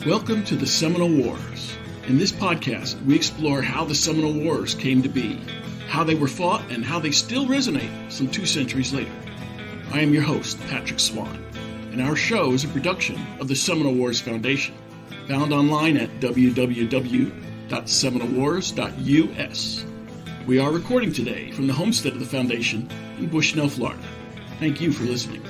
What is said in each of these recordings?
Welcome to the Seminole Wars. In this podcast, we explore how the Seminole Wars came to be, how they were fought, and how they still resonate some 2 centuries later. I am your host, Patrick Swan, and our show is a production of the Seminole Wars Foundation, found online at www.seminolewars.us. We are recording today from the homestead of the Foundation in Bushnell, Florida. Thank you for listening.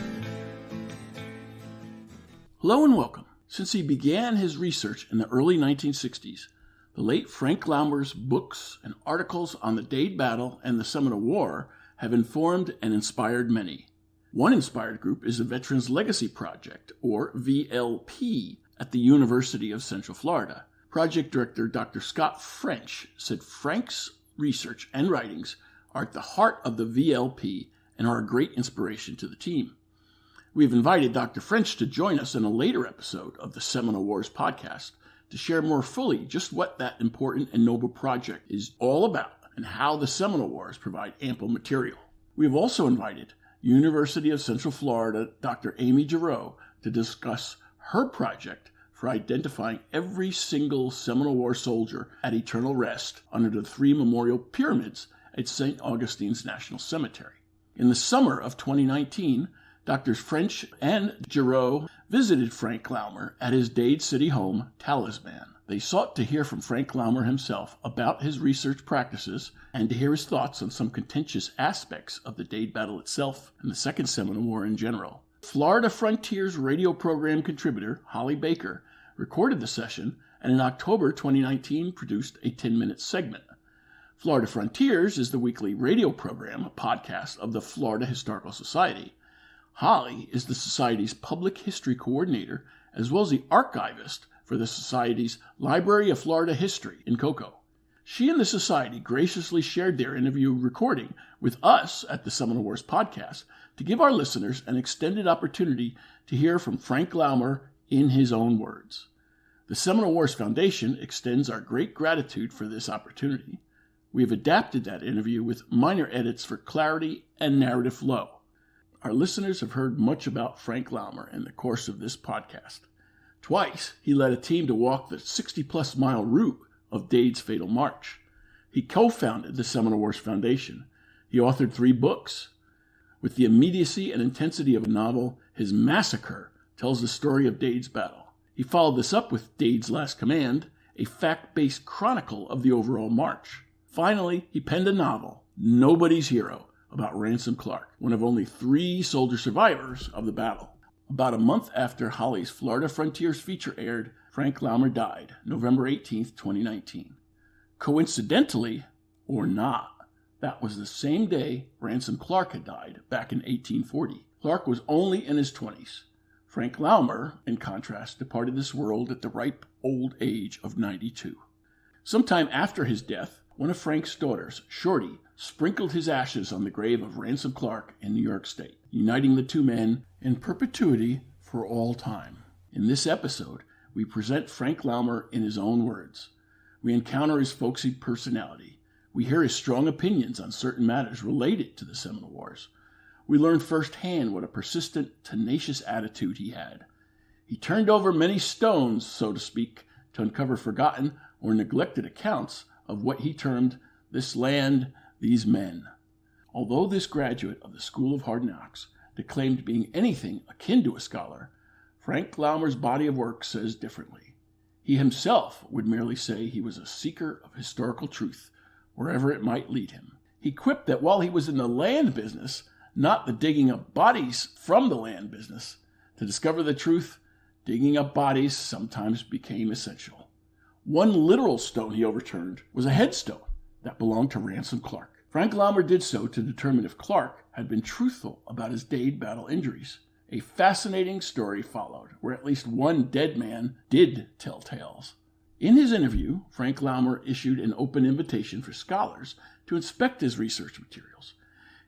Hello and welcome. Since he began his research in the early 1960s, the late Frank Laumer's books and articles on the Dade Battle and the Seminole War have informed and inspired many. One inspired group is the Veterans Legacy Project, or VLP, at the University of Central Florida. Project director Dr. Scot French said Frank's research and writings are at the heart of the VLP and are a great inspiration to the team. We have invited Dr. French to join us in a later episode of the Seminole Wars podcast to share more fully just what that important and noble project is all about and how the Seminole Wars provide ample material. We have also invited University of Central Florida Dr. Amy Giroux to discuss her project for identifying every single Seminole War soldier at eternal rest under the 3 memorial pyramids at St. Augustine's National Cemetery. In the summer of 2019, Drs. French and Giroux visited Frank Laumer at his Dade City home, Talisman. They sought to hear from Frank Laumer himself about his research practices and to hear his thoughts on some contentious aspects of the Dade Battle itself and the Second Seminole War in general. Florida Frontiers radio program contributor Holly Baker recorded the session and in October 2019 produced a 10-minute segment. Florida Frontiers is the weekly radio program podcast of the Florida Historical Society. Holly is the Society's public history coordinator, as well as the archivist for the Society's Library of Florida History in Cocoa. She and the Society graciously shared their interview recording with us at the Seminole Wars podcast to give our listeners an extended opportunity to hear from Frank Laumer in his own words. The Seminole Wars Foundation extends our great gratitude for this opportunity. We have adapted that interview with minor edits for clarity and narrative flow. Our listeners have heard much about Frank Laumer in the course of this podcast. Twice, he led a team to walk the 60-plus mile route of Dade's Fatal March. He co-founded the Seminole Wars Foundation. He authored 3 books. With the immediacy and intensity of a novel, his Massacre tells the story of Dade's battle. He followed this up with Dade's Last Command, a fact-based chronicle of the overall march. Finally, he penned a novel, Nobody's Hero, about Ransom Clark, one of only 3 soldier survivors of the battle. About a month after Holly's Florida Frontiers feature aired, Frank Laumer died, November 18, 2019. Coincidentally, or not, that was the same day Ransom Clark had died, back in 1840. Clark was only in his 20s. Frank Laumer, in contrast, departed this world at the ripe old age of 92. Sometime after his death, one of Frank's daughters, Shorty, sprinkled his ashes on the grave of Ransom Clark in New York State, uniting the 2 men in perpetuity for all time. In this episode, we present Frank Laumer in his own words. We encounter his folksy personality. We hear his strong opinions on certain matters related to the Seminole Wars. We learn firsthand what a persistent, tenacious attitude he had. He turned over many stones, so to speak, to uncover forgotten or neglected accounts of what he termed this land, these men. Although this graduate of the School of Hard Knocks declaimed being anything akin to a scholar, Frank Laumer's body of work says differently. He himself would merely say he was a seeker of historical truth, wherever it might lead him. He quipped that while he was in the land business, not the digging up bodies from the land business, to discover the truth, digging up bodies sometimes became essential. One literal stone he overturned was a headstone that belonged to Ransom Clark. Frank Laumer did so to determine if Clark had been truthful about his Dade Battle injuries. A fascinating story followed, where at least one dead man did tell tales. In his interview, Frank Laumer issued an open invitation for scholars to inspect his research materials.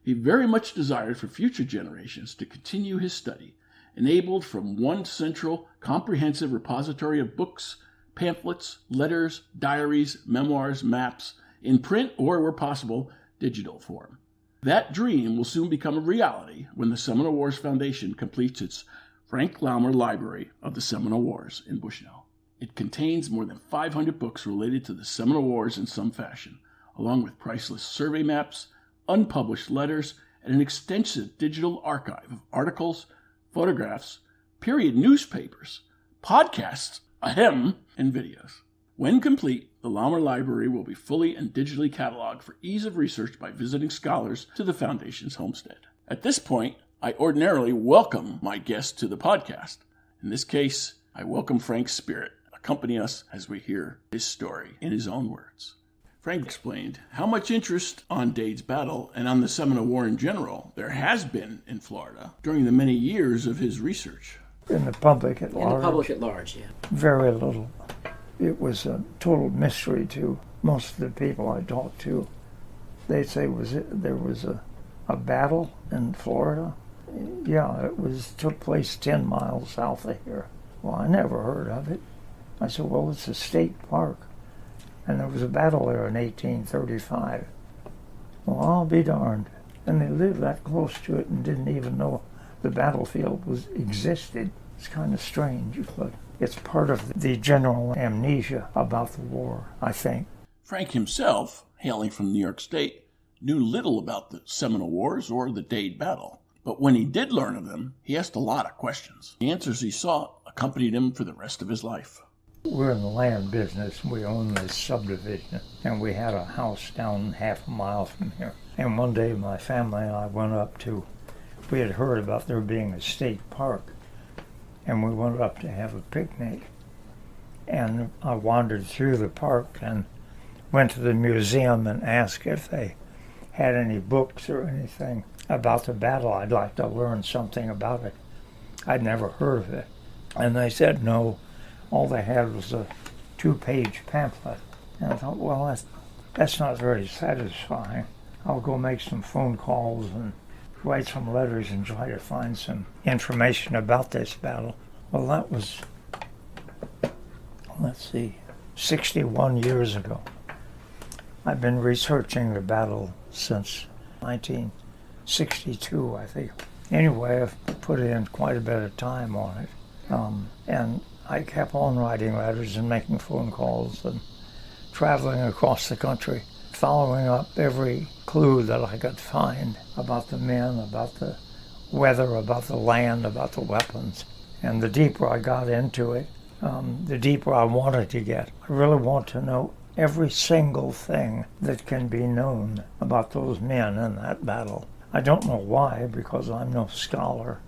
He very much desired for future generations to continue his study, enabled from one central, comprehensive repository of books, pamphlets, letters, diaries, memoirs, maps, in print or, where possible, digital form. That dream will soon become a reality when the Seminole Wars Foundation completes its Frank Laumer Library of the Seminole Wars in Bushnell. It contains more than 500 books related to the Seminole Wars in some fashion, along with priceless survey maps, unpublished letters, and an extensive digital archive of articles, photographs, period newspapers, podcasts, and videos. When complete, the Laumer Library will be fully and digitally cataloged for ease of research by visiting scholars to the Foundation's homestead. At this point, I ordinarily welcome my guest to the podcast. In this case, I welcome Frank's spirit. Accompany us as we hear his story in his own words. Frank explained how much interest on Dade's Battle and on the Seminole War in general there has been in Florida during the many years of his research. In the public at large? In the public at large, yeah. Very little. It was a total mystery to most of the people I talked to. They'd say, there was a battle in Florida? Yeah, took place 10 miles south of here. Well, I never heard of it. I said, well, it's a state park. And there was a battle there in 1835. Well, I'll be darned. And they lived that close to it and didn't even know the battlefield existed. It's kind of strange, but it's part of the general amnesia about the war, I think. Frank himself, hailing from New York State, knew little about the Seminole Wars or the Dade Battle. But when he did learn of them, he asked a lot of questions. The answers he sought accompanied him for the rest of his life. We're in the land business. We own this subdivision, and we had a house down half a mile from here. And one day my family and I went up we had heard about there being a state park, and we went up to have a picnic. And I wandered through the park and went to the museum and asked if they had any books or anything about the battle. I'd like to learn something about it. I'd never heard of it. And they said no. All they had was a 2-page pamphlet. And I thought, well, that's not very satisfying. I'll go make some phone calls and write some letters and try to find some information about this battle. Well, that was, 61 years ago. I've been researching the battle since 1962, I think. Anyway, I've put in quite a bit of time on it. And I kept on writing letters and making phone calls and traveling across the country, following up every clue that I could find about the men, about the weather, about the land, about the weapons. And the deeper I got into it, the deeper I wanted to get. I really want to know every single thing that can be known about those men in that battle. I don't know why, because I'm no scholar.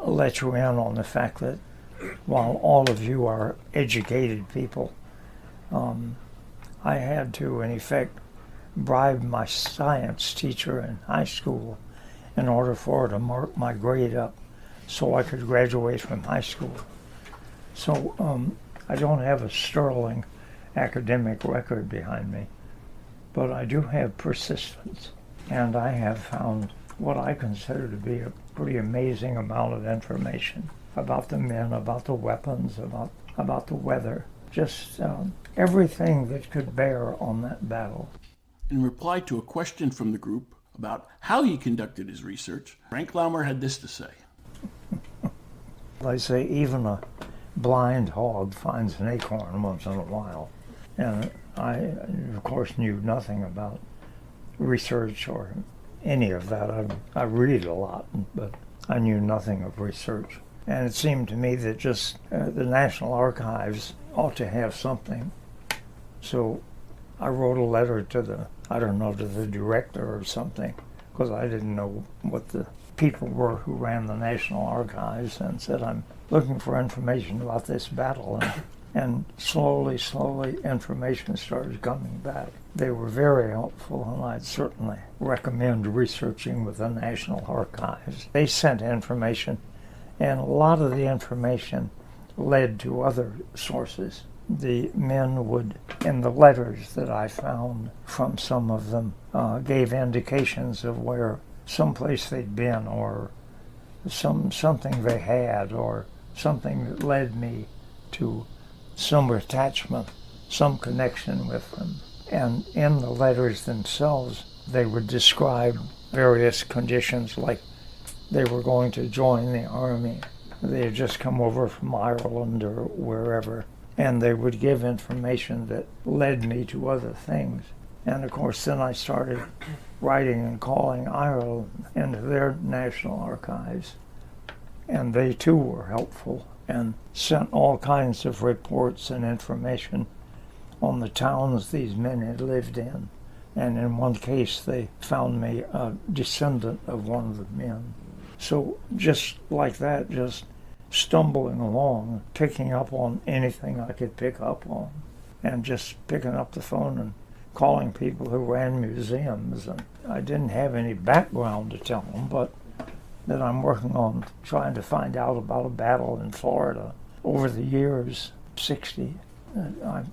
I'll let you in on the fact that while all of you are educated people, I had to, in effect, bribe my science teacher in high school in order for her to mark my grade up so I could graduate from high school. So I don't have a sterling academic record behind me, but I do have persistence, and I have found what I consider to be a pretty amazing amount of information about the men, about the weapons, about the weather, just everything that could bear on that battle. In reply to a question from the group about how he conducted his research, Frank Laumer had this to say. They say even a blind hog finds an acorn once in a while. And I, of course, knew nothing about research or any of that. I read a lot, but I knew nothing of research. And it seemed to me that just the National Archives ought to have something. So I wrote a letter to the director or something, because I didn't know what the people were who ran the National Archives, and said, I'm looking for information about this battle. And slowly, information started coming back. They were very helpful, and I'd certainly recommend researching with the National Archives. They sent information, and a lot of the information led to other sources. The men would, in the letters that I found from some of them, gave indications of where someplace they'd been, or something they had, or something that led me to some attachment, some connection with them. And in the letters themselves, they would describe various conditions, like they were going to join the army. They had just come over from Ireland or wherever, and they would give information that led me to other things. And of course, then I started writing and calling Ireland into their national archives, and they too were helpful and sent all kinds of reports and information on the towns these men had lived in. And in one case, they found me a descendant of one of the men. So just like that, just stumbling along, picking up on anything I could pick up on, and just picking up the phone and calling people who ran museums. And I didn't have any background to tell them, but that I'm working on trying to find out about a battle in Florida. Over the years, 60,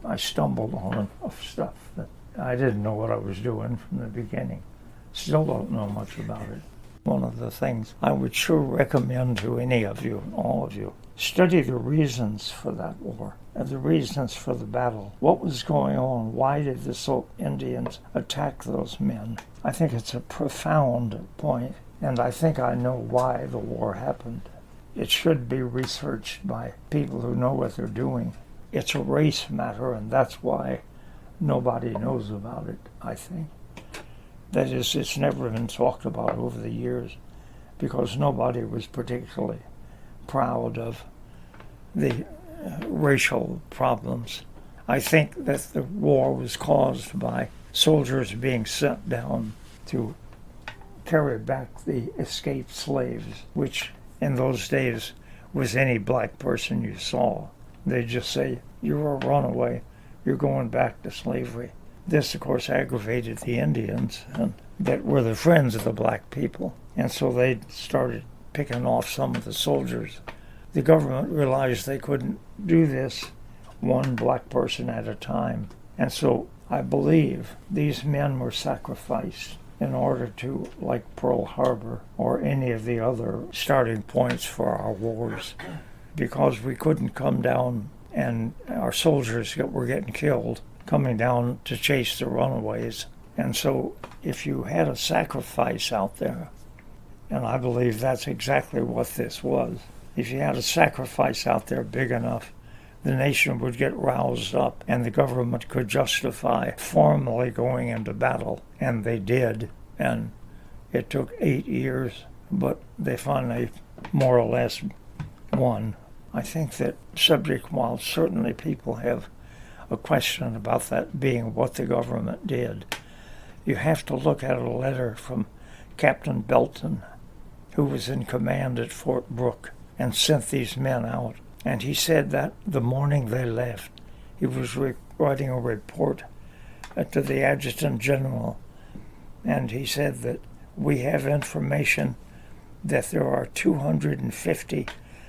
I stumbled on enough stuff that I didn't know what I was doing from the beginning. Still don't know much about it. One of the things I would sure recommend to any of you, all of you, study the reasons for that war and the reasons for the battle. What was going on? Why did the Sauk Indians attack those men? I think it's a profound point, and I think I know why the war happened. It should be researched by people who know what they're doing. It's a race matter, and that's why nobody knows about it, I think. That is, it's never been talked about over the years because nobody was particularly proud of the racial problems. I think that the war was caused by soldiers being sent down to carry back the escaped slaves, which in those days was any black person you saw. They'd just say, "You're a runaway, you're going back to slavery." This, of course, aggravated the Indians and that were the friends of the black people. And so they started picking off some of the soldiers. The government realized they couldn't do this one black person at a time. And so I believe these men were sacrificed in order to, like Pearl Harbor or any of the other starting points for our wars, because we couldn't come down and our soldiers were getting killed coming down to chase the runaways. And so if you had a sacrifice out there, and I believe that's exactly what this was, if you had a sacrifice out there big enough, the nation would get roused up and the government could justify formally going into battle. And they did. And it took 8 years, but they finally more or less won. I think that subject, while certainly people have a question about that being what the government did, you have to look at a letter from Captain Belton, who was in command at Fort Brooke and sent these men out. And he said that the morning they left, he was writing a report to the Adjutant General, and he said that we have information that there are 250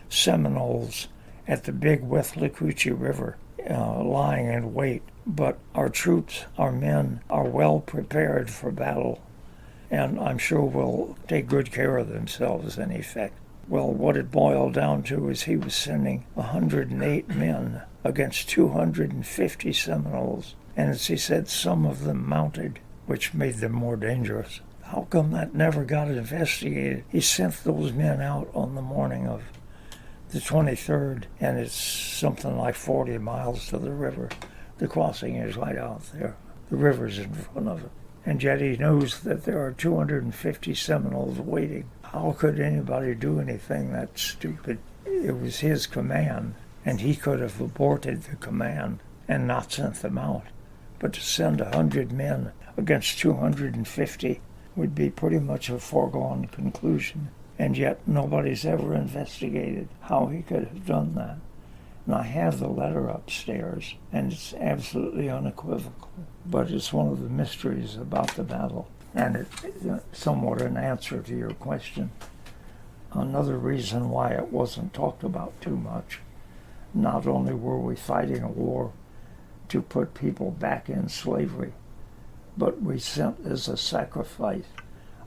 Seminoles at the Big Withlacoochee River lying in wait, but our troops, our men, are well prepared for battle, and I'm sure will take good care of themselves in effect. Well, what it boiled down to is he was sending 108 men against 250 Seminoles, and as he said, some of them mounted, which made them more dangerous. How come that never got investigated? He sent those men out on the morning of the 23rd, and it's something like 40 miles to the river. The crossing is right out there. The river's in front of it. And yet he knows that there are 250 Seminoles waiting. How could anybody do anything that stupid? It was his command, and he could have aborted the command and not sent them out. But to send 100 men against 250 would be pretty much a foregone conclusion. And yet nobody's ever investigated how he could have done that. And I have the letter upstairs, and it's absolutely unequivocal. But it's one of the mysteries about the battle, and it's somewhat an answer to your question. Another reason why it wasn't talked about too much, not only were we fighting a war to put people back in slavery, but we sent as a sacrifice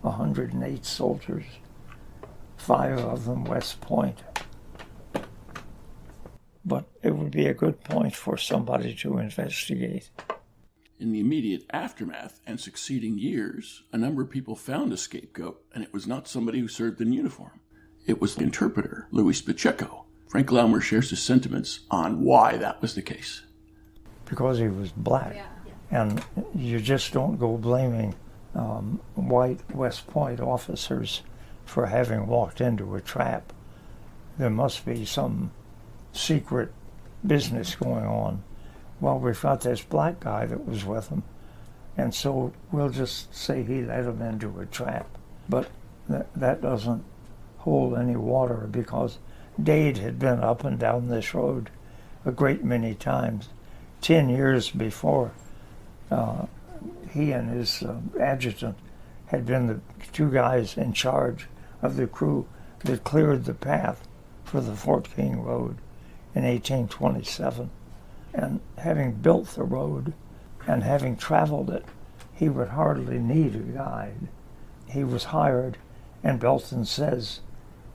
108 soldiers, 5 of them West Point. But it would be a good point for somebody to investigate. In the immediate aftermath and succeeding years, a number of people found a scapegoat, and it was not somebody who served in uniform. It was the interpreter, Louis Pacheco, Frank Laumer shares his sentiments on why that was the case. Because he was black. Yeah. And you just don't go blaming white West Point officers for having walked into a trap. There must be some secret business going on. Well, we've got this black guy that was with him, and so we'll just say he led him into a trap. But that doesn't hold any water, because Dade had been up and down this road a great many times. 10 years before, he and his adjutant had been the two guys in charge of the crew that cleared the path for the Fort King Road in 1827. And having built the road and having traveled it, he would hardly need a guide. He was hired, and Belton says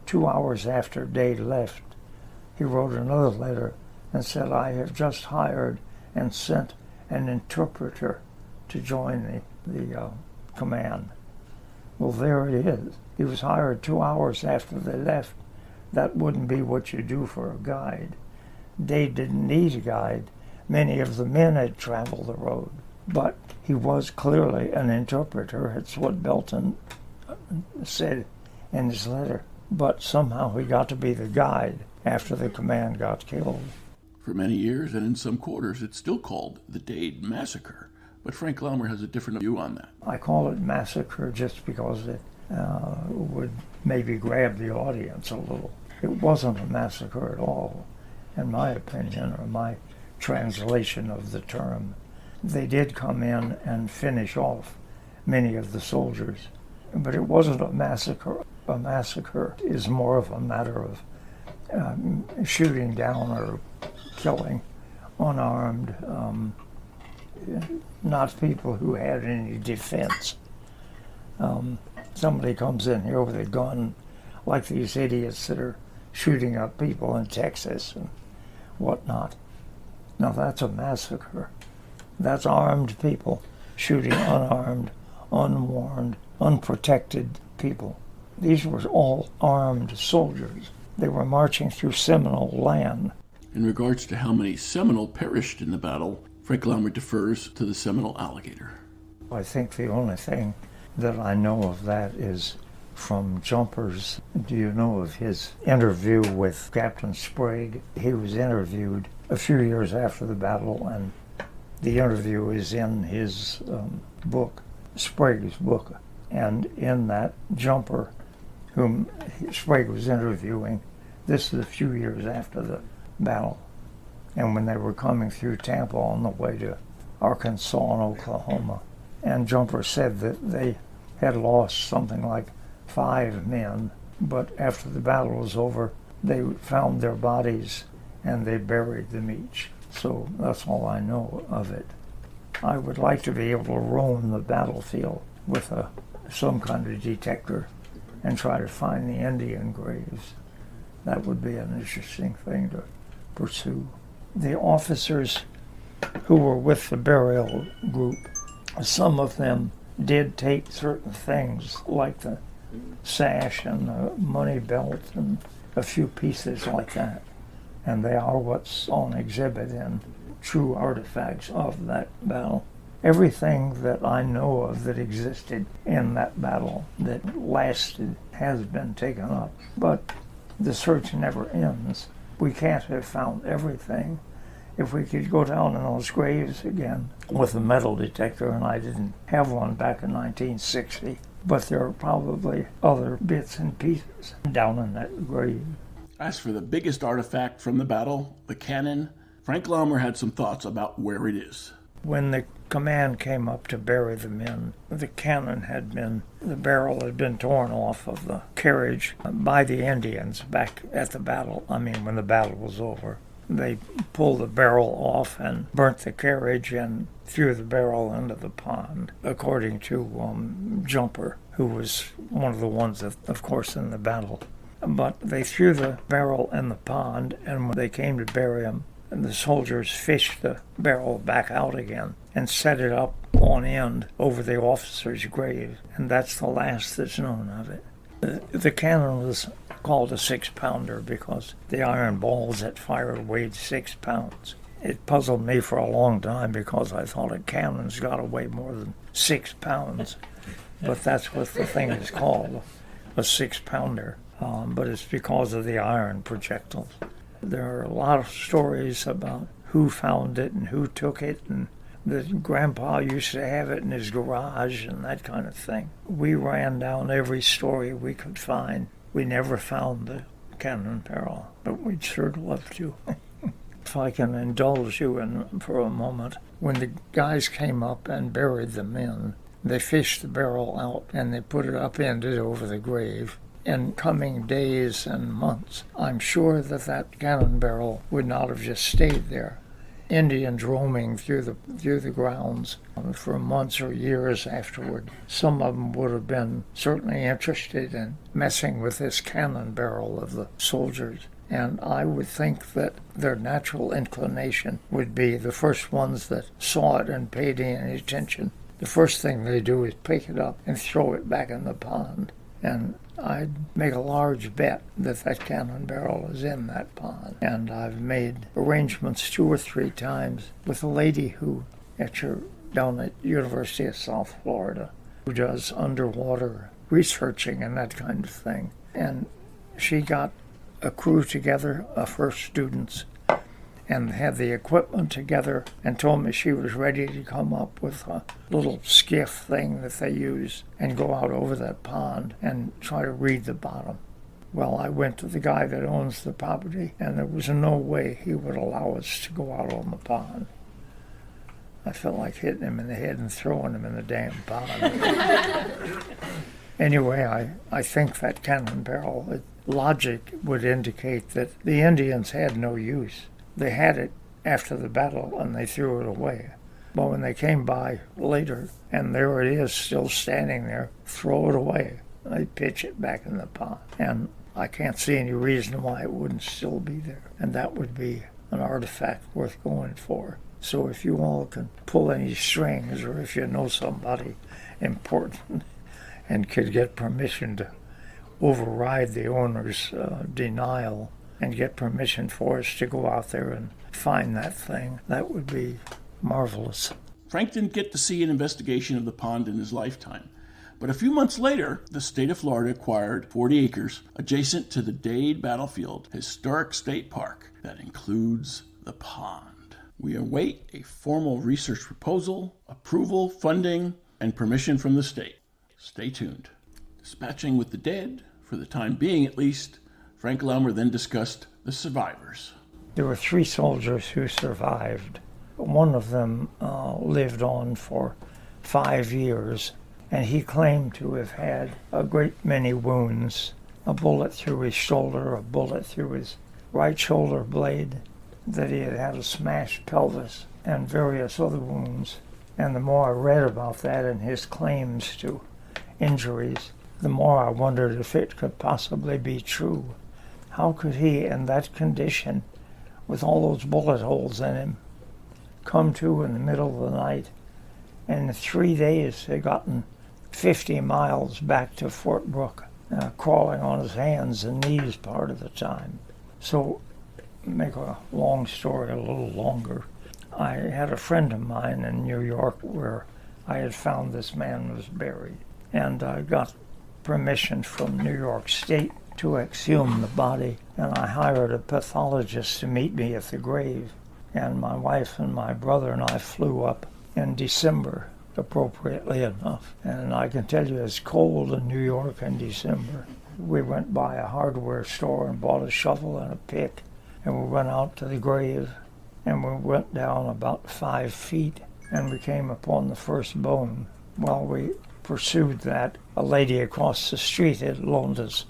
2 hours after Dade left, he wrote another letter and said, "I have just hired and sent an interpreter to join the command." Well, there it is. He was hired 2 hours after they left. That wouldn't be what you do for a guide. Dade didn't need a guide. Many of the men had traveled the road, but he was clearly an interpreter. It's what Belton said in his letter. But somehow he got to be the guide after the command got killed. For many years, and in some quarters, it's still called the Dade Massacre. But Frank Laumer has a different view on that. I call it massacre just because it would maybe grab the audience a little. It wasn't a massacre at all, in my opinion, or my translation of the term. They did come in and finish off many of the soldiers, but it wasn't a massacre. A massacre is more of a matter of shooting down or killing unarmed, not people who had any defense. Somebody comes in here with a gun, like these idiots that are shooting up people in Texas and whatnot. Now that's a massacre. That's armed people shooting unarmed, unwarned, unprotected people. These were all armed soldiers. They were marching through Seminole land. In regards to how many Seminole perished in the battle, Frank Laumer defers to the Seminole alligator. I think the only thing that I know of that is from Jumper's. Do you know of his interview with Captain Sprague? He was interviewed a few years after the battle, and the interview is in his book, Sprague's book. And in that, Jumper, whom Sprague was interviewing, this is a few years after the battle, and when they were coming through Tampa on the way to Arkansas and Oklahoma. And Jumper said that they had lost something like 5 men, but after the battle was over, they found their bodies and they buried them each. So that's all I know of it. I would like to be able to roam the battlefield with some kind of detector and try to find the Indian graves. That would be an interesting thing to pursue. The officers who were with the burial group, some of them did take certain things like the sash and the money belt and a few pieces like that. And they are what's on exhibit in true artifacts of that battle. Everything that I know of that existed in that battle that lasted has been taken up. But the search never ends. We can't have found everything. If we could go down in those graves again with a metal detector, and I didn't have one back in 1960, but there are probably other bits and pieces down in that grave. As for the biggest artifact from the battle, the cannon, Frank Laumer had some thoughts about where it is. When the command came up to bury the men, the cannon the barrel had been torn off of the carriage by the Indians back at the battle. I mean, when the battle was over. They pulled the barrel off and burnt the carriage and threw the barrel into the pond, according to Jumper, who was one of the ones, of course, in the battle. But they threw the barrel in the pond, and when they came to bury him, the soldiers fished the barrel back out again and set it up on end over the officer's grave, and that's the last that's known of it. The cannon was called a 6-pounder because the iron balls that fired weighed 6 pounds. It puzzled me for a long time because I thought a cannon's got to weigh more than 6 pounds. But that's what the thing is called, a 6-pounder. But it's because of the iron projectiles. There are a lot of stories about who found it and who took it, and that Grandpa used to have it in his garage and that kind of thing. We ran down every story we could find. We never found the cannon barrel, but we'd sure love to. If I can indulge you for a moment, when the guys came up and buried the men, they fished the barrel out and they put it upended over the grave. In coming days and months, I'm sure that cannon barrel would not have just stayed there. Indians roaming through the grounds for months or years afterward. Some of them would have been certainly interested in messing with this cannon barrel of the soldiers. And I would think that their natural inclination would be the first ones that saw it and paid any attention. The first thing they do is pick it up and throw it back in the pond. And I'd make a large bet that cannon barrel is in that pond. And I've made arrangements 2 or 3 times with a lady who, down at University of South Florida, who does underwater researching and that kind of thing. And she got a crew together of her students and had the equipment together and told me she was ready to come up with a little skiff thing that they use and go out over that pond and try to read the bottom. Well, I went to the guy that owns the property, and there was no way he would allow us to go out on the pond. I felt like hitting him in the head and throwing him in the damn pond. Anyway, I think that cannon barrel, logic would indicate that the Indians had no use. They had it after the battle and they threw it away. But when they came by later, and there it is still standing there, throw it away. They pitch it back in the pond. And I can't see any reason why it wouldn't still be there. And that would be an artifact worth going for. So if you all can pull any strings, or if you know somebody important and could get permission to override the owner's denial and get permission for us to go out there and find that thing, that would be marvelous. Frank didn't get to see an investigation of the pond in his lifetime, but a few months later, the state of Florida acquired 40 acres adjacent to the Dade Battlefield Historic State Park that includes the pond. We await a formal research proposal, approval, funding, and permission from the state. Stay tuned. Dispatching with the dead, for the time being at least, Frank Laumer then discussed the survivors. There were 3 soldiers who survived. One of them lived on for 5 years, and he claimed to have had a great many wounds. A bullet through his shoulder, a bullet through his right shoulder blade, that he had had a smashed pelvis, and various other wounds. And the more I read about that and his claims to injuries, the more I wondered if it could possibly be true. How could he, in that condition, with all those bullet holes in him, come to in the middle of the night? And in 3 days, they'd gotten 50 miles back to Fort Brooke, crawling on his hands and knees part of the time. So, make a long story a little longer, I had a friend of mine in New York where I had found this man was buried. And I got permission from New York State to exhume the body, and I hired a pathologist to meet me at the grave. And my wife and my brother and I flew up in December, appropriately enough. And I can tell you it's cold in New York in December. We went by a hardware store and bought a shovel and a pick, and we went out to the grave, and we went down about 5 feet, and we came upon the first bone. While we pursued that, a lady across the street had loaned us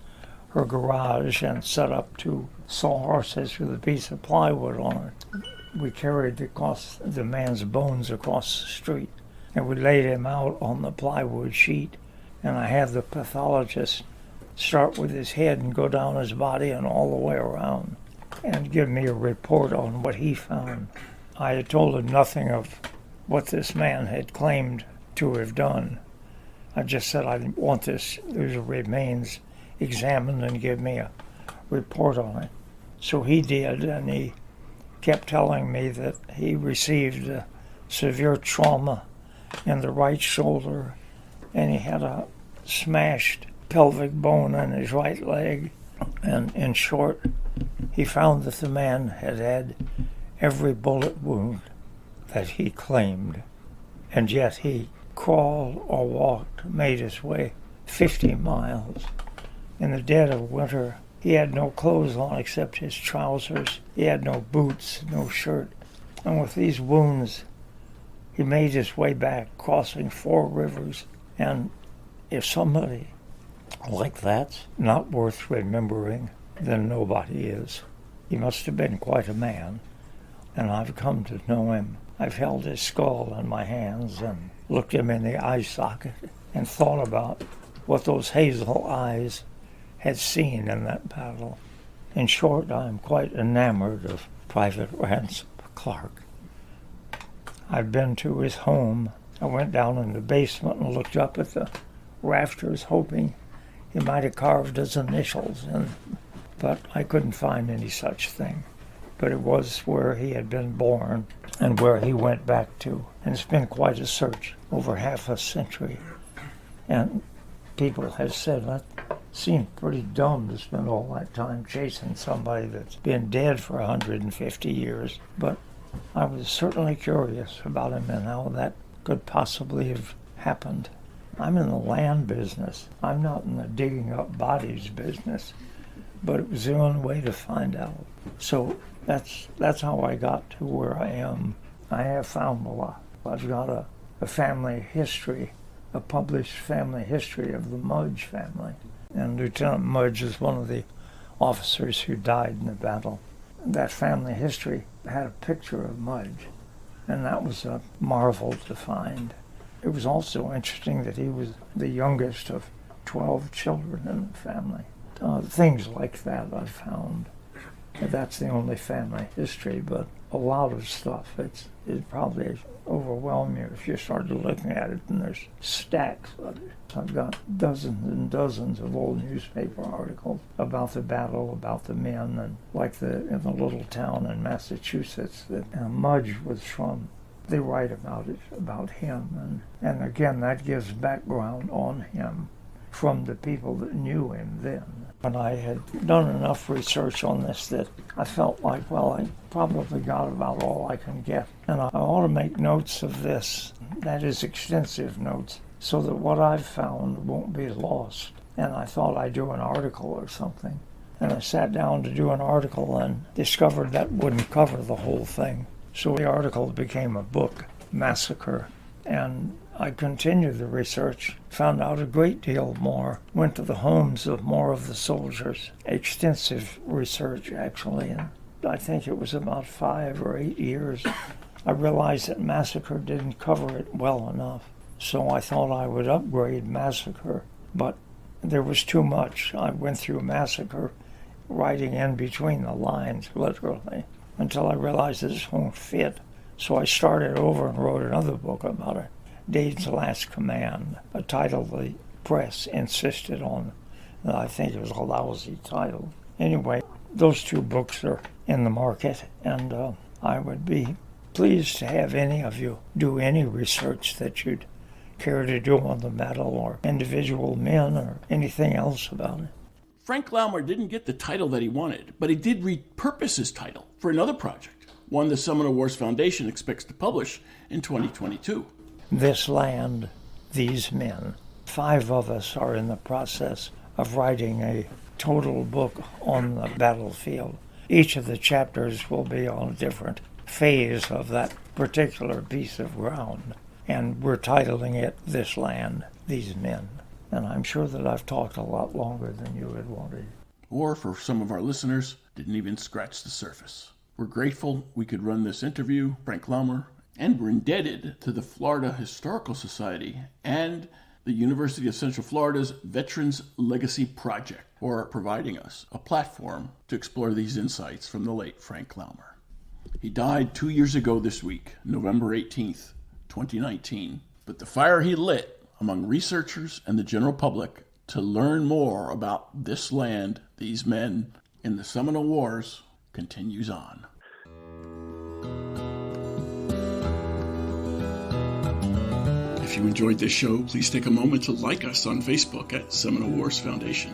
her garage and set up 2 sawhorses with a piece of plywood on it. We carried the man's bones across the street, and we laid him out on the plywood sheet, and I had the pathologist start with his head and go down his body and all the way around and give me a report on what he found. I had told him nothing of what this man had claimed to have done. I just said I want these remains examine and give me a report on it. So he did, and he kept telling me that he received a severe trauma in the right shoulder, and he had a smashed pelvic bone in his right leg. And in short, he found that the man had had every bullet wound that he claimed, and yet he crawled or walked, made his way 50 miles. In the dead of winter, he had no clothes on except his trousers. He had no boots, no shirt. And with these wounds, he made his way back, crossing 4 rivers. And if somebody like that's not worth remembering, then nobody is. He must have been quite a man, and I've come to know him. I've held his skull in my hands and looked him in the eye socket and thought about what those hazel eyes had seen in that battle. In short, I'm quite enamored of Private Ransom Clark. I've been to his home. I went down in the basement and looked up at the rafters, hoping he might have carved his initials, but I couldn't find any such thing. But it was where he had been born and where he went back to. And it's been quite a search, over half a century. And people have said that seemed pretty dumb to spend all that time chasing somebody that's been dead for 150 years. But I was certainly curious about him and how that could possibly have happened. I'm in the land business. I'm not in the digging up bodies business. But it was the only way to find out. So that's how I got to where I am. I have found a lot. I've got a family history, a published family history of the Mudge family. And Lieutenant Mudge is one of the officers who died in the battle. That family history had a picture of Mudge, and that was a marvel to find. It was also interesting that he was the youngest of 12 children in the family. Things like that I found. That's the only family history, but a lot of stuff. It probably overwhelm you if you started looking at it, and there's stacks of it. I've got dozens and dozens of old newspaper articles about the battle, about the men, and like in the little town in Massachusetts that Mudge was from. They write about it, about him, and again that gives background on him from the people that knew him then. And I had done enough research on this that I felt like, well, I probably got about all I can get. And I ought to make notes of this, that is extensive notes, so that what I've found won't be lost. And I thought I'd do an article or something. And I sat down to do an article and discovered that wouldn't cover the whole thing. So the article became a book, Massacre. And I continued the research, found out a great deal more, went to the homes of more of the soldiers. Extensive research, actually, and I think it was about 5 or 8 years. I realized that Massacre didn't cover it well enough, so I thought I would upgrade Massacre, but there was too much. I went through Massacre, writing in between the lines, literally, until I realized this won't fit. So I started over and wrote another book about it. Dade's Last Command, a title the press insisted on. I think it was a lousy title. Anyway, those 2 books are in the market, and I would be pleased to have any of you do any research that you'd care to do on the battle or individual men or anything else about it. Frank Laumer didn't get the title that he wanted, but he did repurpose his title for another project, one the Seminole Wars Foundation expects to publish in 2022. This land, these men. 5 of us are in the process of writing a total book on the battlefield. Each of the chapters will be on a different phase of that particular piece of ground. And we're titling it This Land, These Men. And I'm sure that I've talked a lot longer than you had wanted. Or for some of our listeners, didn't even scratch the surface. We're grateful we could run this interview, Frank Laumer, and we're indebted to the Florida Historical Society and the University of Central Florida's Veterans Legacy Project for providing us a platform to explore these insights from the late Frank Laumer. He died 2 years ago this week, November 18th, 2019, but the fire he lit among researchers and the general public to learn more about this land, these men, in the Seminole Wars continues on. If you enjoyed this show, please take a moment to like us on Facebook at Seminole Wars Foundation.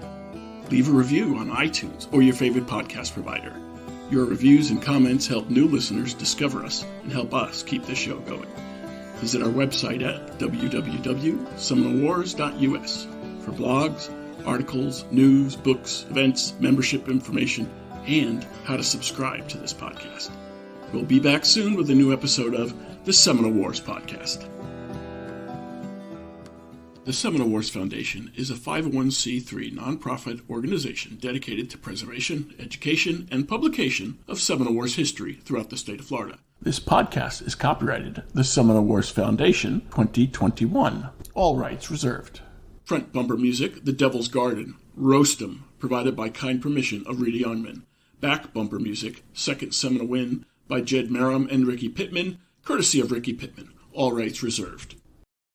Leave a review on iTunes or your favorite podcast provider. Your reviews and comments help new listeners discover us and help us keep this show going. Visit our website at www.seminolewars.us for blogs, articles, news, books, events, membership information, and how to subscribe to this podcast. We'll be back soon with a new episode of the Seminole Wars Podcast. The Seminole Wars Foundation is a 501c3 nonprofit organization dedicated to preservation, education, and publication of Seminole Wars history throughout the state of Florida. This podcast is copyrighted the Seminole Wars Foundation 2021. All rights reserved. Front bumper music, The Devil's Garden, Roast 'em, provided by kind permission of Reedy Youngman. Back bumper music, Second Seminole Win, by Jed Merrim and Ricky Pittman, courtesy of Ricky Pittman. All rights reserved.